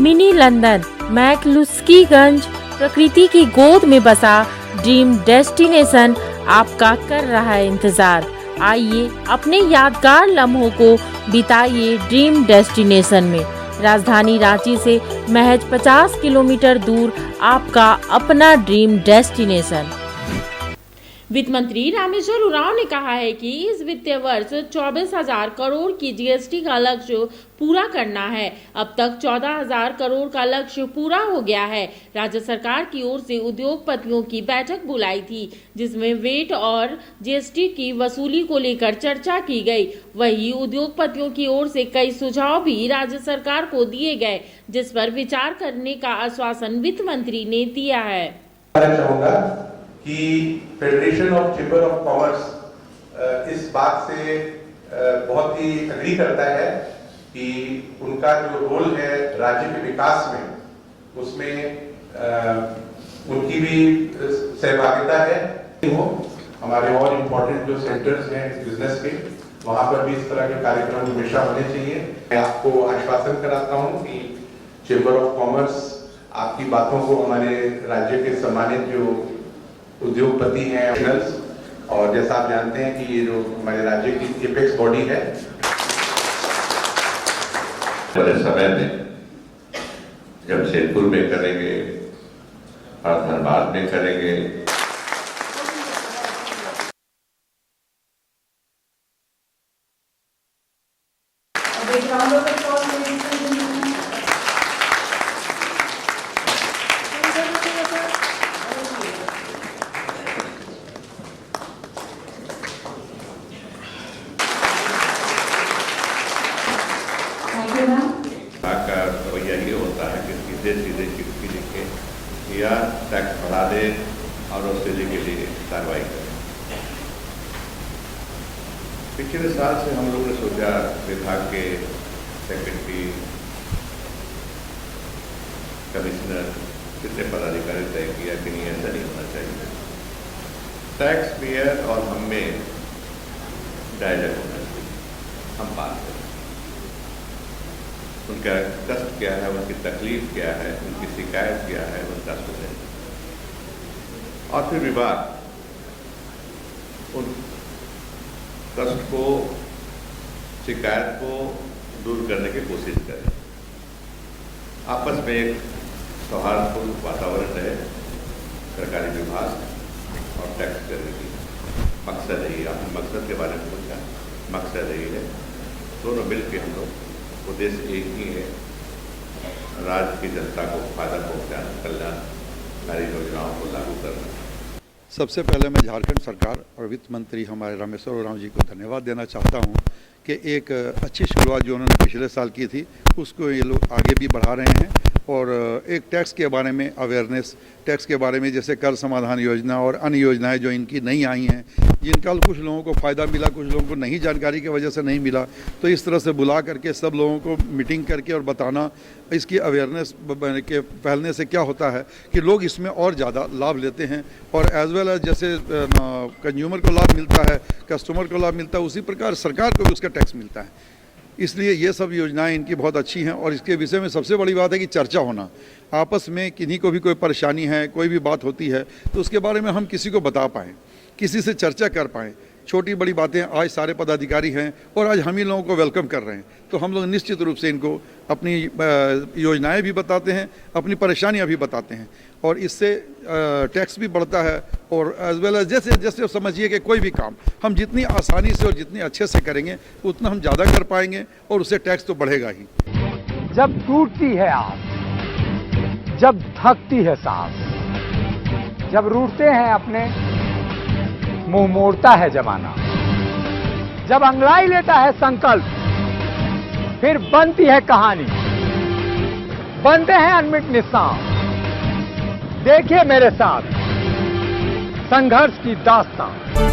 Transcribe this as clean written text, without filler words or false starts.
Mini London McCluskieganj प्रकृति की गोद में बसा ड्रीम डेस्टिनेशन आपका कर रहा है इंतजार। आइए अपने यादगार लम्हों को बिताइए ड्रीम डेस्टिनेशन में। राजधानी रांची से महज 50 किलोमीटर दूर आपका अपना ड्रीम डेस्टिनेशन। वित्त मंत्री रामेश्वर उरांव ने कहा है कि इस वित्तीय वर्ष 24,000 करोड़ की जीएसटी का लक्ष्य पूरा करना है। अब तक 14,000 करोड़ का लक्ष्य पूरा हो गया है। राज्य सरकार की ओर से उद्योगपतियों की बैठक बुलाई थी, जिसमें वेट और जीएसटी की वसूली को लेकर चर्चा की गई। वहीं उद्योगपतियों की ओर से कई सुझाव भी राज्य सरकार को दिए गए, जिस पर विचार करने का आश्वासन वित्त मंत्री ने दिया है। कि federation of chamber of commerce इस बात से बहुत ही एग्री करता है कि उनका जो रोल है राज्य के विकास में, उसमें उनकी भी सहभागिता है। हमारे और इम्पोर्टेंट जो सेंटर्स हैं बिजनेस के, वहां पर भी इस तरह के कार्यक्रम हमेशा होने चाहिए। मैं आपको आश्वासन कराता हूं कि चेंबर ऑफ कॉमर्स आपकी बातों को हमारे राज्य के सम्मानित जो उद्योगपति हैं, और जैसा आप जानते हैं कि ये जो हमारे राज्य की एपेक्स बॉडी है, बड़े समय में जमशेदपुर में करेंगे और धनबाद में करेंगे। का रवैया ये होता है कि सीधे सीधे चिट्ठी लिखे या टैक्स बढ़ा दे और वसूली के लिए कार्रवाई करें। पिछले साल से हम लोग ने सोचा, विभाग के सेक्रेटरी, कमिश्नर, कितने पदाधिकारी तय किया कि नहीं, ऐसा नहीं होना चाहिए। टैक्स पेयर और हम में डायलॉग होना चाहिए, हम बात करें, उनका कष्ट क्या है, उनकी तकलीफ क्या है, उनकी शिकायत क्या है, उनका सुने, और फिर विभाग उन कष्ट को, शिकायत को दूर करने की कोशिश करे। आपस में एक सौहार्दपूर्ण वातावरण रहे। सरकारी विभाग और टैक्स करने की मकसद यही, आपने मकसद के बारे में पूछा, मकसद यही है। दोनों मिलकर हम लोग उद्देश्य एक ही है, राज्य की जनता को फायदा पहुँचाना, कल्याणकारी योजनाओं को लागू करना। सबसे पहले मैं झारखंड सरकार और वित्त मंत्री हमारे रामेश्वर उरांव जी को धन्यवाद देना चाहता हूं कि एक अच्छी शुरुआत जो उन्होंने पिछले साल की थी, उसको ये लोग आगे भी बढ़ा रहे हैं। और एक टैक्स के बारे में अवेयरनेस, टैक्स के बारे में जैसे कर समाधान योजना और अन्य योजनाएं जो इनकी नई आई हैं, जिनका कुछ लोगों को फ़ायदा मिला, कुछ लोगों को नहीं, जानकारी की वजह से नहीं मिला, तो इस तरह से बुला करके सब लोगों को मीटिंग करके और बताना, इसकी अवेयरनेस के फैलने से क्या होता है कि लोग इसमें और ज़्यादा लाभ लेते हैं। और एज वेल एज जैसे कंज्यूमर को लाभ मिलता है, कस्टमर को लाभ मिलता है, उसी प्रकार सरकार को भी उसका टैक्स मिलता है। इसलिए ये सब योजनाएं इनकी बहुत अच्छी हैं। और इसके विषय में सबसे बड़ी बात है कि चर्चा होना, आपस में किन्हीं को भी कोई परेशानी है, कोई भी बात होती है, तो उसके बारे में हम किसी को बता पाएँ, किसी से चर्चा कर पाएँ। छोटी बड़ी बातें आज सारे पदाधिकारी हैं और आज हम ही लोगों को वेलकम कर रहे हैं, तो हम लोग निश्चित रूप से इनको अपनी योजनाएं भी बताते हैं, अपनी परेशानियां भी बताते हैं, और इससे टैक्स भी बढ़ता है। और एज वेल एज जैसे जैसे समझिए कि कोई भी काम हम जितनी आसानी से और जितनी अच्छे से करेंगे, उतना हम ज़्यादा कर पाएंगे और उससे टैक्स तो बढ़ेगा ही। जब टूटती है आस, जब थकती है सांस, जब रूठते हैं अपने, मुंह मोड़ता है जमाना, जब अंगड़ाई लेता है संकल्प, फिर बनती है कहानी, बनते हैं अनमिट निशान। देखिए मेरे साथ संघर्ष की दास्तान।